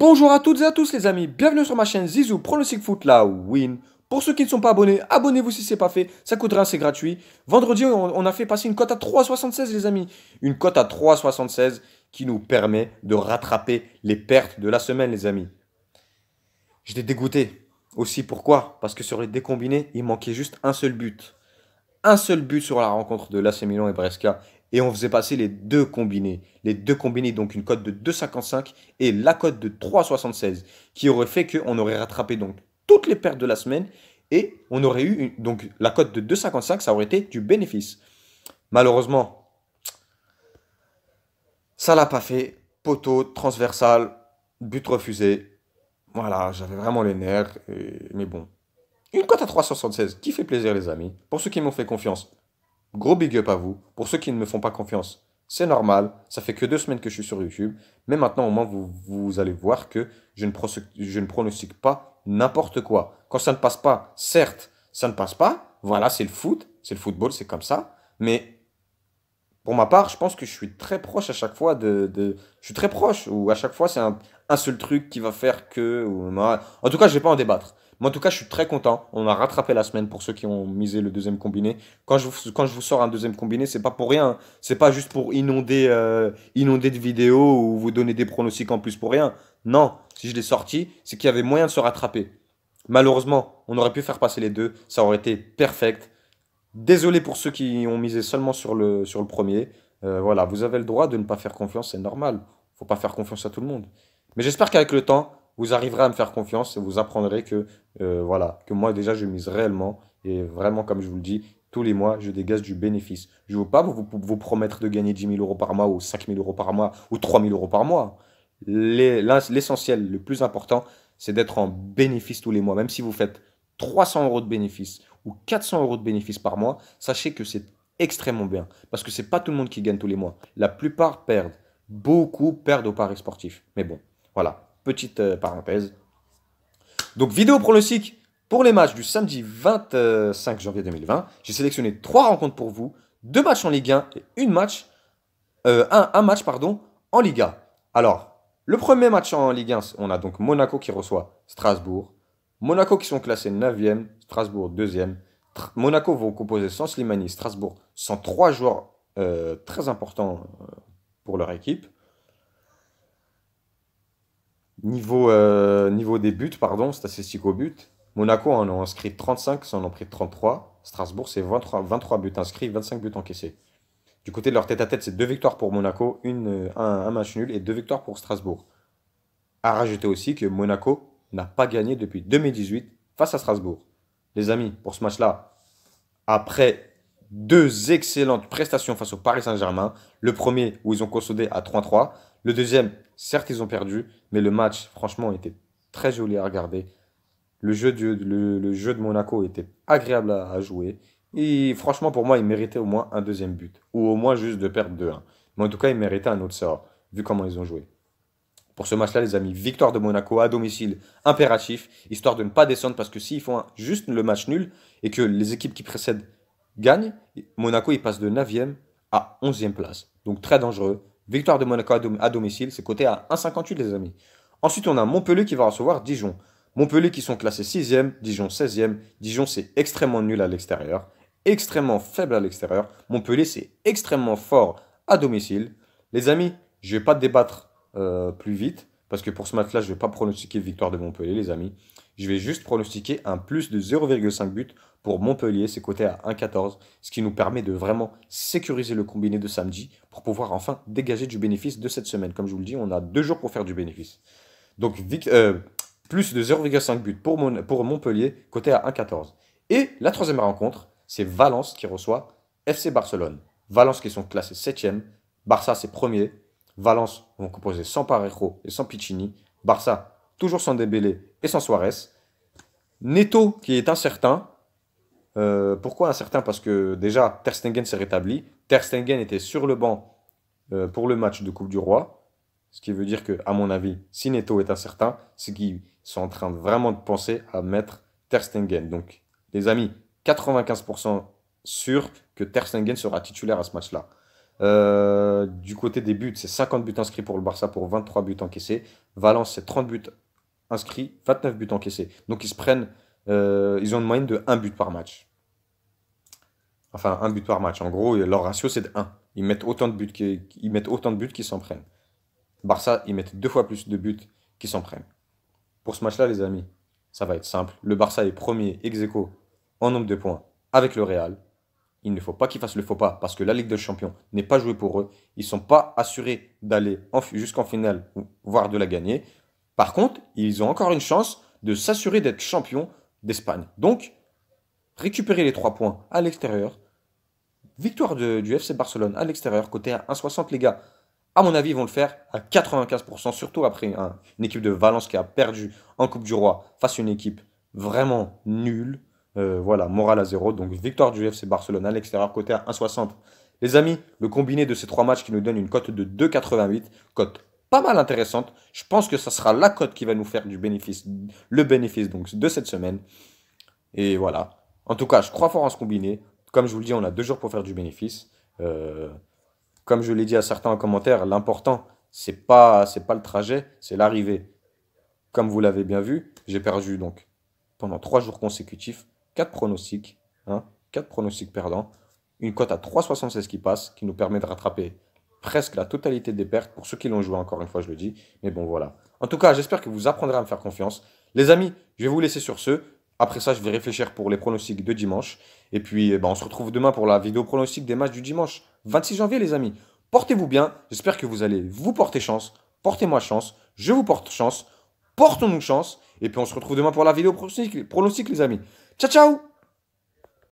Bonjour à toutes et à tous les amis, bienvenue sur ma chaîne Zizou Pronostic Foot, la win. Pour ceux qui ne sont pas abonnés, abonnez-vous si ce n'est pas fait, ça coûte rien, c'est gratuit. Vendredi, on a fait passer une cote à 3,76 les amis. Une cote à 3,76 qui nous permet de rattraper les pertes de la semaine les amis. J'étais dégoûté aussi, pourquoi? Parce que sur les décombinés, il manquait juste un seul but. Un seul but sur la rencontre de l'AC Milan et Brescia. Et on faisait passer les deux combinés. Les deux combinés, donc une cote de 2,55 et la cote de 3,76. Qui aurait fait qu'on aurait rattrapé donc toutes les pertes de la semaine. Et on aurait eu, donc la cote de 2,55, ça aurait été du bénéfice. Malheureusement, ça l'a pas fait. Poteau, transversal, but refusé. Voilà, j'avais vraiment les nerfs. Mais bon. Une cote à 3,76 qui fait plaisir les amis. Pour ceux qui m'ont fait confiance, gros big up à vous. Pour ceux qui ne me font pas confiance, c'est normal. Ça fait que 2 semaines que je suis sur YouTube. Mais maintenant, au moins, vous allez voir que je ne pronostique pas n'importe quoi. Quand ça ne passe pas, certes, ça ne passe pas. Voilà, c'est le foot. C'est le football, c'est comme ça. Mais pour ma part, je pense que je suis très proche à chaque fois Je suis très proche. Ou à chaque fois, c'est un seul truc qui va faire que... En tout cas, je ne vais pas en débattre. Mais en tout cas, je suis très content. On a rattrapé la semaine pour ceux qui ont misé le deuxième combiné. Quand je vous sors un deuxième combiné, c'est pas pour rien. C'est pas juste pour inonder de vidéos ou vous donner des pronostics en plus pour rien. Non, si je l'ai sorti, c'est qu'il y avait moyen de se rattraper. Malheureusement, on aurait pu faire passer les deux. Ça aurait été perfect. Désolé pour ceux qui ont misé seulement sur le premier. Voilà, vous avez le droit de ne pas faire confiance, c'est normal. Faut pas faire confiance à tout le monde. Mais j'espère qu'avec le temps, vous arriverez à me faire confiance et vous apprendrez que, voilà, que moi déjà je mise réellement. Et vraiment, comme je vous le dis, tous les mois, je dégage du bénéfice. Je ne veux pas vous promettre de gagner 10 000 € par mois ou 5 000 € par mois ou 3 000 € par mois. L'essentiel, le plus important, c'est d'être en bénéfice tous les mois. Même si vous faites 300 € de bénéfice ou 400 € de bénéfice par mois, sachez que c'est extrêmement bien. Parce que c'est pas tout le monde qui gagne tous les mois. La plupart perdent. Beaucoup perdent au paris sportif. Mais bon, voilà, petite parenthèse. Donc, vidéo pronostic pour les matchs du samedi 25 janvier 2020. J'ai sélectionné 3 rencontres pour vous, 2 matchs en Ligue 1 et un match pardon, en Liga. Alors, le premier match en Ligue 1, on a donc Monaco qui reçoit Strasbourg. Monaco qui sont classés 9e, Strasbourg 2e. Monaco vont composer sans Slimani, Strasbourg sans 3 joueurs très importants pour leur équipe. Niveau des buts, pardon, statistique au but, Monaco en a inscrit 35, ça en a pris 33. Strasbourg, c'est 23 buts inscrits, 25 buts encaissés. Du côté de leur tête-à-tête, c'est 2 victoires pour Monaco, un match nul et 2 victoires pour Strasbourg. À rajouter aussi que Monaco n'a pas gagné depuis 2018 face à Strasbourg. Les amis, pour ce match-là, après 2 excellentes prestations face au Paris Saint-Germain, le premier où ils ont consolidé à 3-3, le deuxième, certes ils ont perdu, mais le match franchement était très joli à regarder. Le jeu de Monaco était agréable à jouer. Et franchement pour moi, ils méritaient au moins un deuxième but. Ou au moins juste de perdre 2-1. Mais en tout cas, ils méritaient un autre sort, vu comment ils ont joué. Pour ce match-là, les amis, victoire de Monaco à domicile, impératif, histoire de ne pas descendre, parce que s'ils font juste le match nul et que les équipes qui précèdent gagnent, Monaco il passe de 9e à 11e place. Donc très dangereux. Victoire de Monaco à domicile, c'est coté à 1,58 les amis. Ensuite, on a Montpellier qui va recevoir Dijon. Montpellier qui sont classés 6e, Dijon 16e. Dijon c'est extrêmement nul à l'extérieur, extrêmement faible à l'extérieur. Montpellier c'est extrêmement fort à domicile. Les amis, je ne vais pas débattre plus vite, parce que pour ce match-là, je ne vais pas pronostiquer victoire de Montpellier, les amis. Je vais juste pronostiquer un plus de 0,5 but pour Montpellier, c'est coté à 1,14, ce qui nous permet de vraiment sécuriser le combiné de samedi pour pouvoir enfin dégager du bénéfice de cette semaine. Comme je vous le dis, on a 2 jours pour faire du bénéfice. Donc, plus de 0,5 but pour Montpellier, coté à 1,14. Et la troisième rencontre, c'est Valence qui reçoit FC Barcelone. Valence qui sont classés 7e, Barça c'est premier. Valence vont composer sans Parejo et sans Piccini. Barça, toujours sans Dembélé et sans Suarez. Neto, qui est incertain. Pourquoi incertain? Parce que déjà, Ter Stegen s'est rétabli. Ter Stegen était sur le banc pour le match de Coupe du Roi. Ce qui veut dire que, à mon avis, si Neto est incertain, c'est qu'ils sont en train vraiment de penser à mettre Ter Stegen. Donc, les amis, 95% sûr que Ter Stegen sera titulaire à ce match-là. Du côté des buts, c'est 50 buts inscrits pour le Barça pour 23 buts encaissés. Valence, c'est 30 buts inscrits, 29 buts encaissés. Donc ils ont une moyenne de un but par match. Enfin, un but par match. En gros, leur ratio, c'est de 1. Ils mettent autant de buts qu'ils s'en prennent. Barça, ils mettent deux fois plus de buts qu'ils s'en prennent. Pour ce match-là, les amis, ça va être simple. Le Barça est premier ex aequo en nombre de points avec le Real. Il ne faut pas qu'ils fassent le faux pas parce que la Ligue des Champions n'est pas jouée pour eux. Ils ne sont pas assurés d'aller jusqu'en finale, voire de la gagner. Par contre, ils ont encore une chance de s'assurer d'être champions d'Espagne. Donc, récupérer les 3 points à l'extérieur. Victoire du FC Barcelone à l'extérieur, côté à 1,60 les gars. À mon avis, ils vont le faire à 95%, surtout après une équipe de Valence qui a perdu en Coupe du Roi face à une équipe vraiment nulle. Voilà, morale à zéro. Donc, victoire du FC Barcelone à l'extérieur, côté à 1,60. Les amis, le combiné de ces 3 matchs qui nous donne une cote de 2,88, cote pas mal intéressante. Je pense que ça sera la cote qui va nous faire le bénéfice donc, de cette semaine. Et voilà. En tout cas, je crois fort en ce combiné. Comme je vous le dis, on a 2 jours pour faire du bénéfice. Euh, Comme je l'ai dit à certains en commentaire, l'important, c'est pas le trajet, c'est l'arrivée. Comme vous l'avez bien vu, j'ai perdu donc pendant 3 jours consécutifs 4 pronostics, hein, 4 pronostics perdants, une cote à 3,76 qui passe, qui nous permet de rattraper presque la totalité des pertes pour ceux qui l'ont joué, encore une fois, je le dis. Mais bon, voilà. En tout cas, j'espère que vous apprendrez à me faire confiance. Les amis, je vais vous laisser sur ce. Après ça, je vais réfléchir pour les pronostics de dimanche. Et puis, eh ben, on se retrouve demain pour la vidéo pronostic des matchs du dimanche. 26 janvier, les amis. Portez-vous bien. J'espère que vous allez vous porter chance. Portez-moi chance. Je vous porte chance. Portons-nous chance. Et puis, on se retrouve demain pour la vidéo pronostic, les amis. Ciao, ciao!